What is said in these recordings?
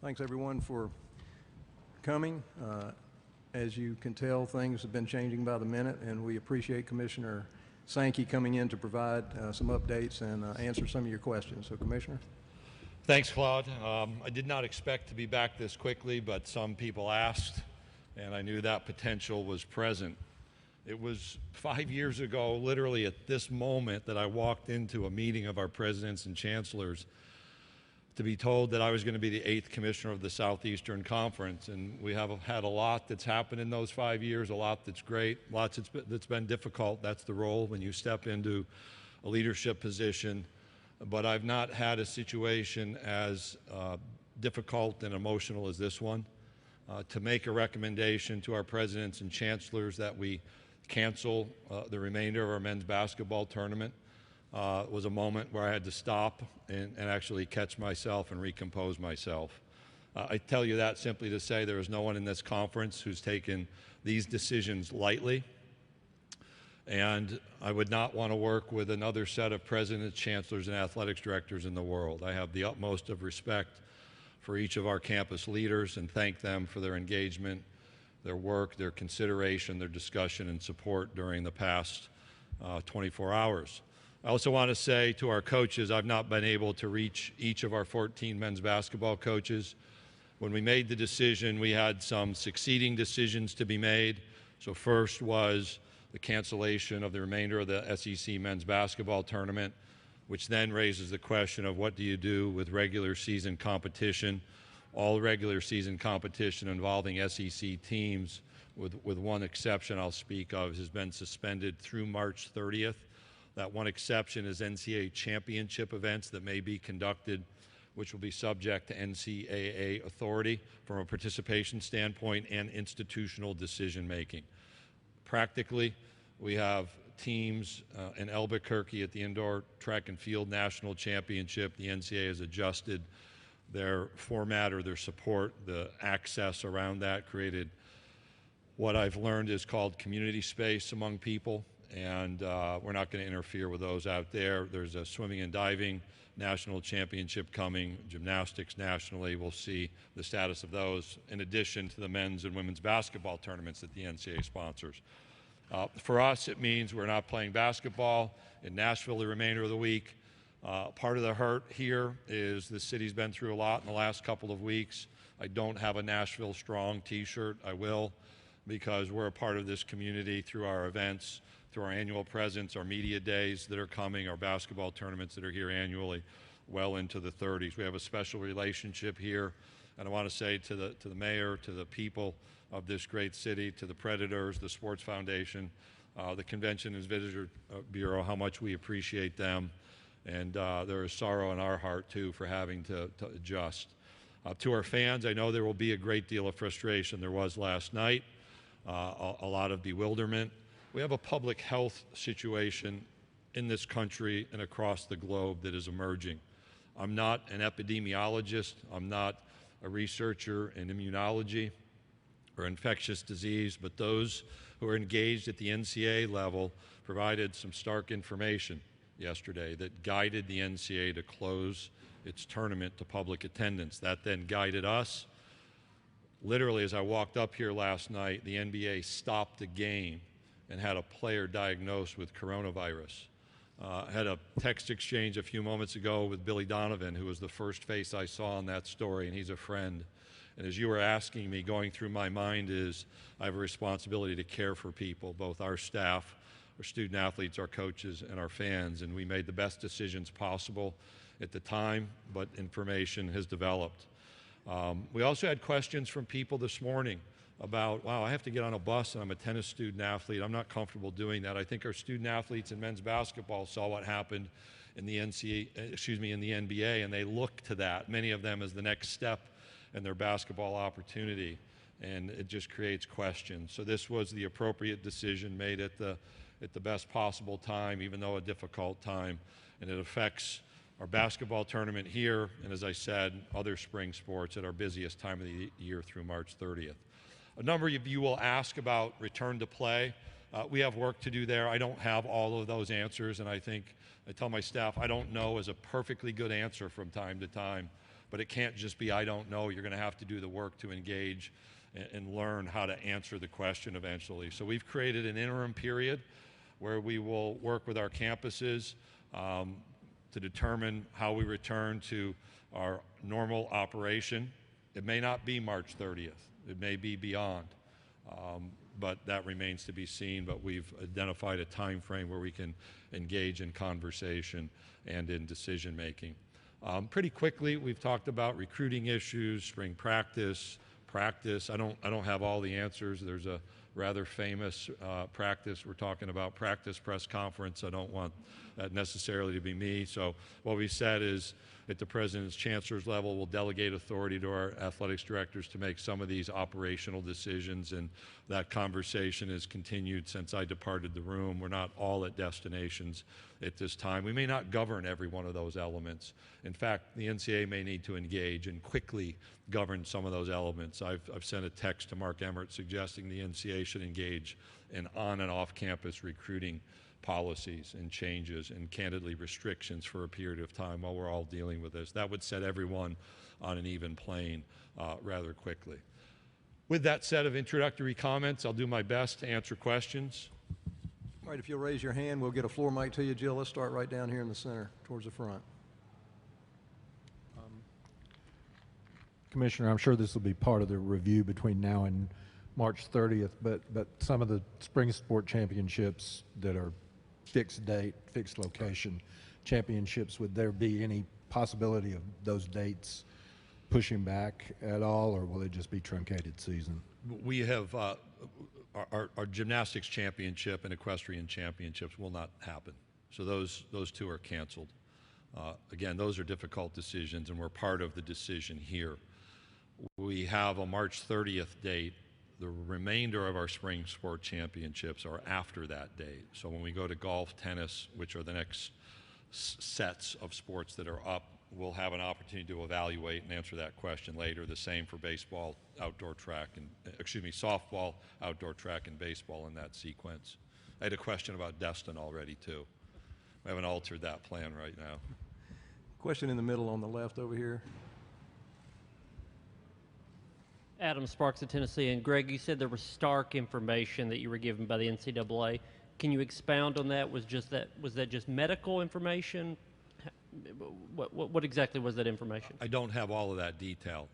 Thanks everyone for coming. As you can tell, things have been changing by the minute, and we appreciate Commissioner Sankey coming in to provide some updates and answer some of your questions. So, Commissioner. Thanks, Claude. I did not expect to be back this quickly, but some people asked, and I knew that potential was present. It was 5 years ago, literally at this moment, that I walked into a meeting of our presidents and chancellors to be told that I was going to be the 8th commissioner of the Southeastern Conference. And we have had a lot that's happened in those 5 years, a lot that's great, lots that's been difficult. That's the role when you step into a leadership position. But I've not had a situation as difficult and emotional as this one. To make a recommendation to our presidents and chancellors that we cancel the remainder of our men's basketball tournament was a moment where I had to stop and actually catch myself and recompose myself. I tell you that simply to say there is no one in this conference who's taken these decisions lightly. And I would not want to work with another set of presidents, chancellors, and athletics directors in the world. I have the utmost of respect for each of our campus leaders and thank them for their engagement, their work, their consideration, their discussion, and support during the past 24 hours. I also want to say to our coaches, I've not been able to reach each of our 14 men's basketball coaches. When we made the decision, we had some succeeding decisions to be made. So first was the cancellation of the remainder of the SEC men's basketball tournament, which then raises the question of what do you do with regular season competition. All regular season competition involving SEC teams, with one exception I'll speak of, has been suspended through March 30th. That one exception is NCAA championship events that may be conducted, which will be subject to NCAA authority from a participation standpoint and institutional decision making. Practically, we have teams in Albuquerque at the Indoor Track and Field National Championship. The NCAA has adjusted their format or their support, the access around that, created what I've learned is called community space among people. And we're not going to interfere with those out there. There's a swimming and diving national championship coming, gymnastics nationally. We'll see the status of those, in addition to the men's and women's basketball tournaments that the NCAA sponsors. For us, it means we're not playing basketball in Nashville the remainder of the week. Part of the hurt here is the city's been through a lot in the last couple of weeks. I don't have a Nashville Strong t-shirt. I will, because we're a part of this community through our events, through our annual presence, our media days that are coming, our basketball tournaments that are here annually, well into the 30s. We have a special relationship here, and I want to say to the mayor, to the people of this great city, to the Predators, the Sports Foundation, the Convention and Visitor Bureau, how much we appreciate them. And there is sorrow in our heart, too, for having to adjust. To our fans, I know there will be a great deal of frustration. There was last night, a lot of bewilderment. We have a public health situation in this country and across the globe that is emerging. I'm not an epidemiologist. I'm not a researcher in immunology or infectious disease, but those who are engaged at the NCAA level provided some stark information yesterday that guided the NCAA to close its tournament to public attendance. That then guided us. Literally, as I walked up here last night, the NBA stopped the game and had a player diagnosed with coronavirus. I had a text exchange a few moments ago with Billy Donovan, who was the first face I saw in that story, and he's a friend. And as you were asking me, going through my mind is I have a responsibility to care for people, both our staff, our student athletes, our coaches, and our fans. And we made the best decisions possible at the time, but information has developed. We also had questions from people this morning about, wow, I have to get on a bus and I'm a tennis student athlete. I'm not comfortable doing that. I think our student athletes in men's basketball saw what happened in the in the NBA, and they look to that, many of them, as the next step in their basketball opportunity, and it just creates questions. So this was the appropriate decision made at the best possible time, even though a difficult time, and it affects our basketball tournament here, and as I said, other spring sports at our busiest time of the year through March 30th. A number of you will ask about return to play. We have work to do there. I don't have all of those answers, and I think I tell my staff I don't know is a perfectly good answer from time to time. But it can't just be, I don't know. You're going to have to do the work to engage and learn how to answer the question eventually. So we've created an interim period where we will work with our campuses to determine how we return to our normal operation. It may not be March 30th. It may be beyond. But that remains to be seen. But we've identified a time frame where we can engage in conversation and in decision making. Pretty quickly, we've talked about recruiting issues, spring practice. I don't have all the answers. There's a rather famous practice. We're talking about practice press conference. I don't want that necessarily to be me. So what we said is at the president's chancellor's level, we'll delegate authority to our athletics directors to make some of these operational decisions, and that conversation has continued since I departed the room. We're not all at destinations at this time. We may not govern every one of those elements. In fact, the NCAA may need to engage and quickly govern some of those elements. I've sent a text to Mark Emmert suggesting the NCAA should engage in on and off campus recruiting policies and changes and candidly restrictions for a period of time while we're all dealing with this. That would set everyone on an even plane rather quickly. With that set of introductory comments, I'll do my best to answer questions. All right, if you'll raise your hand, we'll get a floor mic to you. Jill, let's start right down here in the center towards the front. Commissioner, I'm sure this will be part of the review between now and March 30th, but some of the spring sport championships that are fixed date, fixed location championships, would there be any possibility of those dates pushing back at all, or will it just be truncated season? We have our gymnastics championship and equestrian championships will not happen. So those two are canceled. Again, those are difficult decisions, and we're part of the decision here. We have a March 30th date. The remainder of our spring sport championships are after that date. So when we go to golf, tennis, which are the next sets of sports that are up, we'll have an opportunity to evaluate and answer that question later. The same for baseball, outdoor track, and softball, outdoor track, and baseball in that sequence. I had a question about Destin already too. We haven't altered that plan right now. Question in the middle on the left over here. Adam Sparks of Tennessee. And Greg, you said there was stark information that you were given by the NCAA. Can you expound on that? Was that just medical information? What exactly was that information? I don't have all of that detail,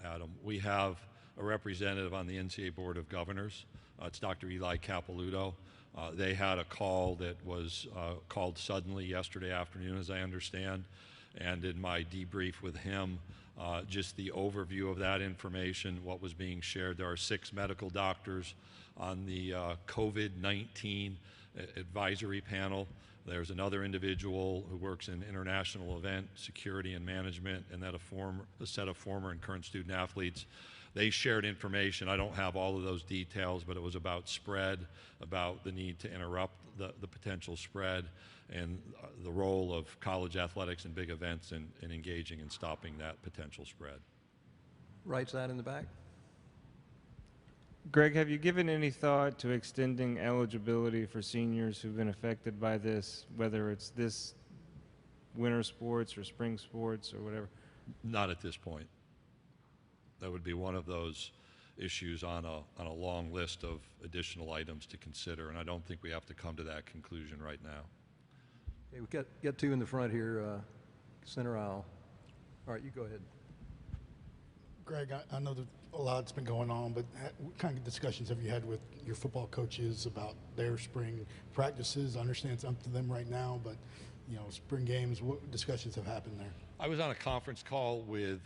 Adam. We have a representative on the NCAA Board of Governors. It's Dr. Eli Capilouto. They had a call that was called suddenly yesterday afternoon, as I understand. And in my debrief with him, just the overview of that information, what was being shared. There are 6 medical doctors on the COVID-19 advisory panel. There's another individual who works in international event security and management, and then a set of former and current student athletes. They shared information. I don't have all of those details, but it was about spread, about the need to interrupt the potential spread, and the role of college athletics and big events in engaging and stopping that potential spread. Right side in the back. Greg, have you given any thought to extending eligibility for seniors who've been affected by this, whether it's this winter sports or spring sports or whatever? Not at this point. That would be one of those issues on a long list of additional items to consider, and I don't think we have to come to that conclusion right now. Okay, we've got 2 in the front here, center aisle. All right, you go ahead. Greg, I know that a lot's been going on, but what kind of discussions have you had with your football coaches about their spring practices? I understand it's up to them right now, but spring games, what discussions have happened there? I was on a conference call with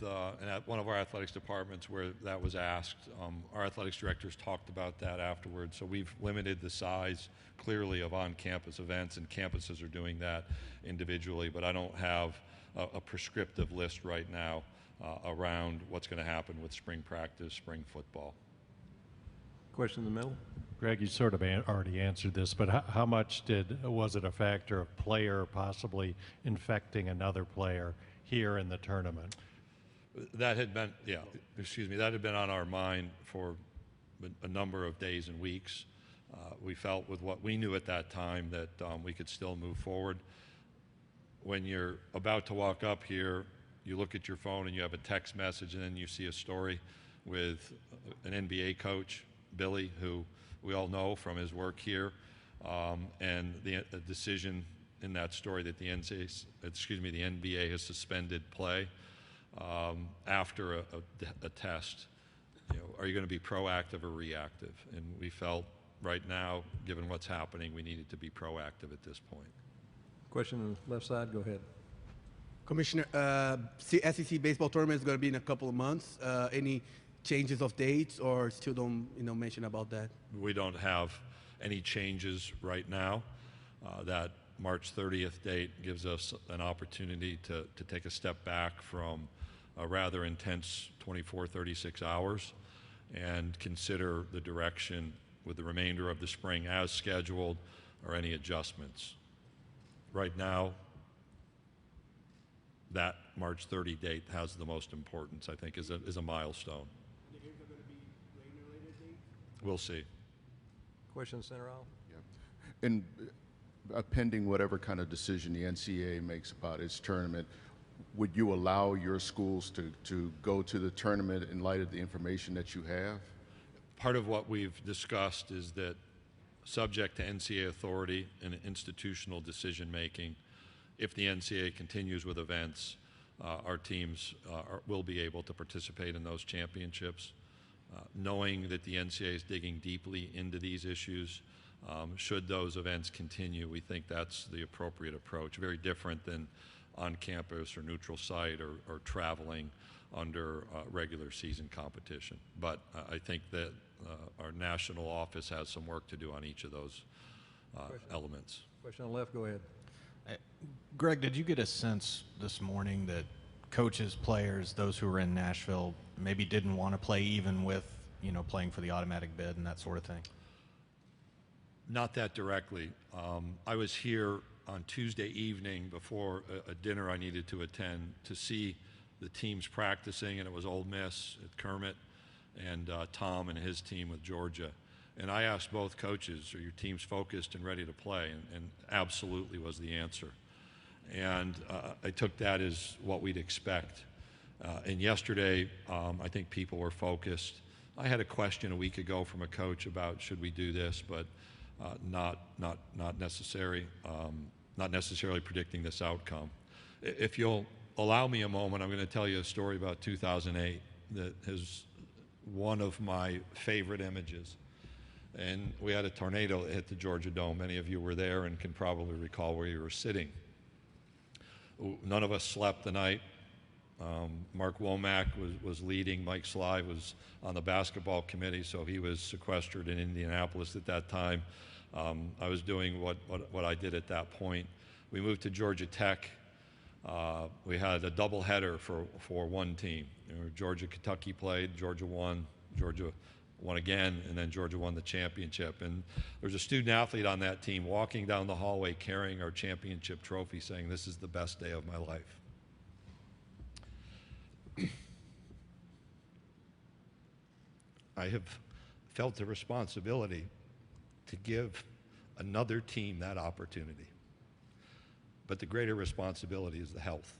one of our athletics departments where that was asked. Our athletics directors talked about that afterwards. So we've limited the size clearly of on-campus events, and campuses are doing that individually. But I don't have a prescriptive list right now around what's going to happen with spring practice, spring football. Question in the middle. Greg, you sort of already answered this, but how much was it a factor of player possibly infecting another player here in the tournament? That had been, that had been on our mind for a number of days and weeks. We felt with what we knew at that time that we could still move forward. When you're about to walk up here you look at your phone and you have a text message, and then you see a story with an NBA coach, Billy, who we all know from his work here, and the decision in that story that the NBA has suspended play after a test. You know, are you going to be proactive or reactive? And we felt right now, given what's happening, we needed to be proactive at this point. Question on the left side, go ahead. Commissioner, SEC baseball tournament is going to be in a couple of months. Any changes of dates, or still don't mention about that? We don't have any changes right now. That March 30th date gives us an opportunity to take a step back from a rather intense 24, 36 hours and consider the direction with the remainder of the spring as scheduled or any adjustments. Right now, that March 30 date has the most importance, I think, is a milestone. We'll see. Question center aisle. And pending whatever kind of decision the NCAA makes about its tournament, would you allow your schools to go to the tournament in light of the information that you have? Part of what we've discussed is that, subject to NCAA authority and institutional decision making, if the NCAA continues with events, our teams will be able to participate in those championships. Knowing that the NCAA is digging deeply into these issues, should those events continue, we think that's the appropriate approach. Very different than on campus or neutral site or traveling under regular season competition. But I think that our national office has some work to do on each of those elements. Question on the left, go ahead. Greg, did you get a sense this morning that coaches, players, those who were in Nashville maybe didn't want to play, even with, playing for the automatic bid and that sort of thing? Not that directly. I was here on Tuesday evening before a dinner I needed to attend to see the teams practicing, and it was Ole Miss at Kermit and Tom and his team with Georgia. And I asked both coaches, are your teams focused and ready to play? And absolutely was the answer. And I took that as what we'd expect. And yesterday, I think people were focused. I had a question a week ago from a coach about should we do this, but not necessarily predicting this outcome. If you'll allow me a moment, I'm going to tell you a story about 2008 that is one of my favorite images. And we had a tornado that hit the Georgia Dome. Many of you were there and can probably recall where you were sitting. None of us slept the night. Mark Womack was leading. Mike Sly was on the basketball committee, so he was sequestered in Indianapolis at that time. I was doing what I did at that point. We moved to Georgia Tech. We had a doubleheader for one team. Georgia, Kentucky played. Georgia won. Georgia won again, and then Georgia won the championship. And there was a student athlete on that team walking down the hallway carrying our championship trophy, saying, "This is the best day of my life." I have felt the responsibility to give another team that opportunity. But the greater responsibility is the health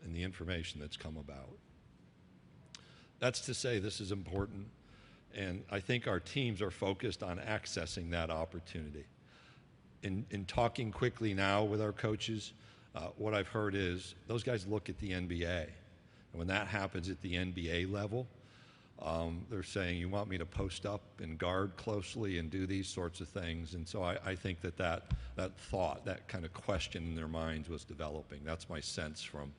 and the information that's come about. That's to say, this is important, and I think our teams are focused on accessing that opportunity. In talking quickly now with our coaches, what I've heard is those guys look at the NBA. And when that happens at the NBA level, they're saying, you want me to post up and guard closely and do these sorts of things. And so I think that thought, that kind of question in their minds was developing. That's my sense from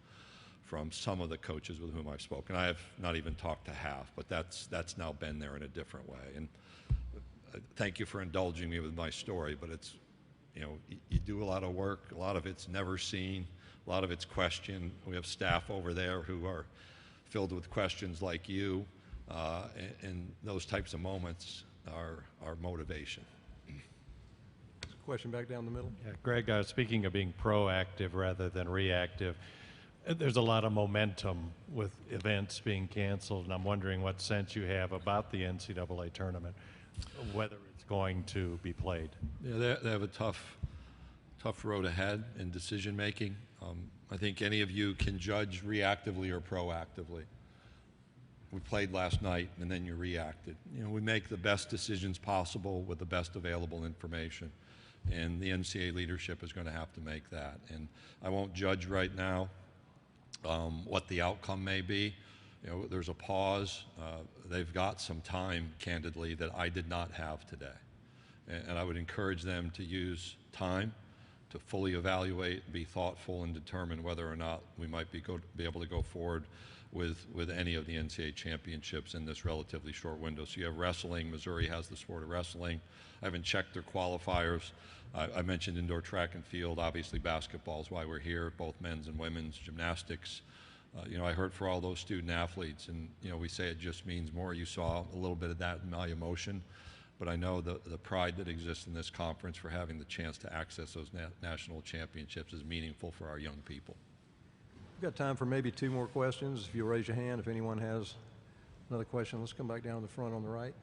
some of the coaches with whom I've spoken. I have not even talked to half, but that's now been there in a different way. And thank you for indulging me with my story, but it's, you do a lot of work. A lot of it's never seen. A lot of it's questioned. We have staff over there who are filled with questions like you, and those types of moments are motivation. Question back down the middle. Yeah, Greg, speaking of being proactive rather than reactive, there's a lot of momentum with events being canceled, and I'm wondering what sense you have about the NCAA tournament, whether it's going to be played. Yeah, they have a tough road ahead in decision making. I think any of you can judge reactively or proactively. We played last night, and then you reacted. You know, we make the best decisions possible with the best available information, and the NCAA leadership is going to have to make that. And I won't judge right now what the outcome may be. You know, there's a pause. They've got some time, candidly, that I did not have today. And I would encourage them to use time to fully evaluate, be thoughtful, and determine whether or not we might be able to go forward with any of the NCAA championships in this relatively short window. So you have wrestling. Missouri has the sport of wrestling. I haven't checked their qualifiers. I mentioned indoor track and field. Obviously, basketball is why we're here, both men's and women's. Gymnastics. You know, I heard for all those student athletes, and, you know, we say it just means more. You saw a little bit of that in my emotion, but I know the pride that exists in this conference for having the chance to access those national championships is meaningful for our young people. We've got time for maybe 2 more questions. If you'll raise your hand if anyone has another question. Let's come back down to the front on the right.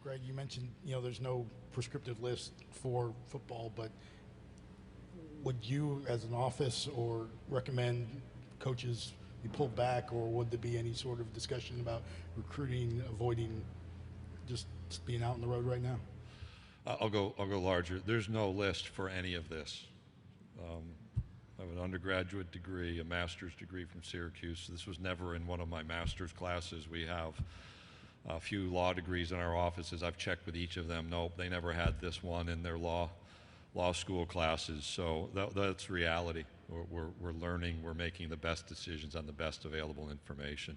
Greg, you mentioned, you know, there's no prescriptive list for football, but would you as an office or recommend coaches be pulled back, or would there be any sort of discussion about recruiting, avoiding just being out on the road right now? I'll go larger. There's no list for any of this. I have an undergraduate degree, a master's degree from Syracuse. This was never in one of my master's classes. We have a few law degrees in our offices. I've checked with each of them. Nope, they never had this one in their law school classes. So that's reality. We're learning. We're making the best decisions on the best available information.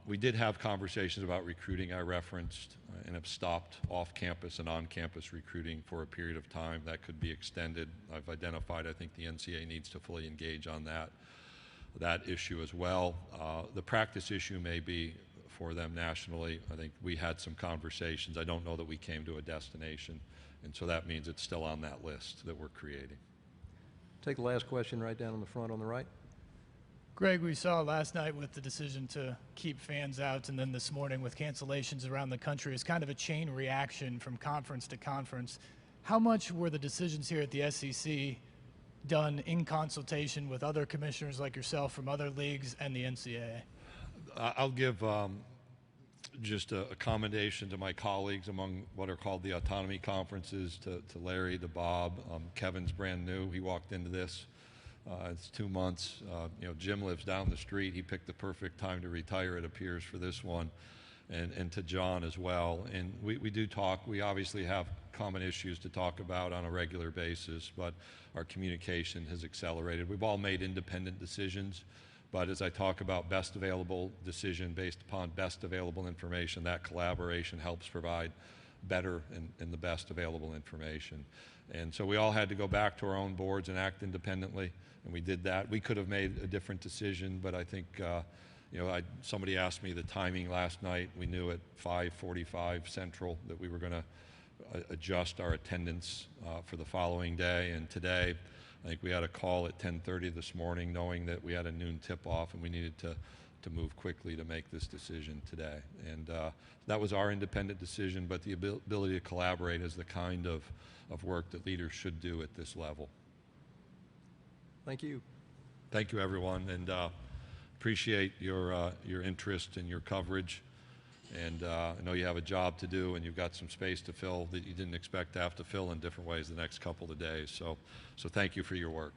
We did have conversations about recruiting I referenced, and have stopped off-campus and on-campus recruiting for a period of time. That could be extended. I've identified, I think the NCAA needs to fully engage on that issue as well. The practice issue may be for them nationally. I think we had some conversations. I don't know that we came to a destination, and so that means it's still on that list that we're creating. Take the last question right down on the front on the right. Greg, we saw last night with the decision to keep fans out, and then this morning with cancellations around the country, is kind of a chain reaction from conference to conference. How much were the decisions here at the SEC done in consultation with other commissioners like yourself from other leagues and the NCAA? I'll give just a commendation to my colleagues among what are called the autonomy conferences, to Larry, to Bob. Kevin's brand new. He walked into this. It's 2 months. You know, Jim lives down the street. He picked the perfect time to retire, it appears, for this one. And to John as well. And we do talk. We obviously have common issues to talk about on a regular basis, but our communication has accelerated. We've all made independent decisions, but as I talk about best available decision based upon best available information, that collaboration helps provide better and the best available information. And so we all had to go back to our own boards and act independently, and we did that. We could have made a different decision, but I think, you know, somebody asked me the timing last night. We knew at 5:45 Central that we were going to adjust our attendance for the following day, and today I think we had a call at 10:30 this morning knowing that we had a noon tip-off and we needed to move quickly to make this decision today. And that was our independent decision, but the ability to collaborate is the kind of work that leaders should do at this level. Thank you. Thank you, everyone, and appreciate your interest and your coverage. And I know you have a job to do, and you've got some space to fill that you didn't expect to have to fill in different ways the next couple of days. So thank you for your work.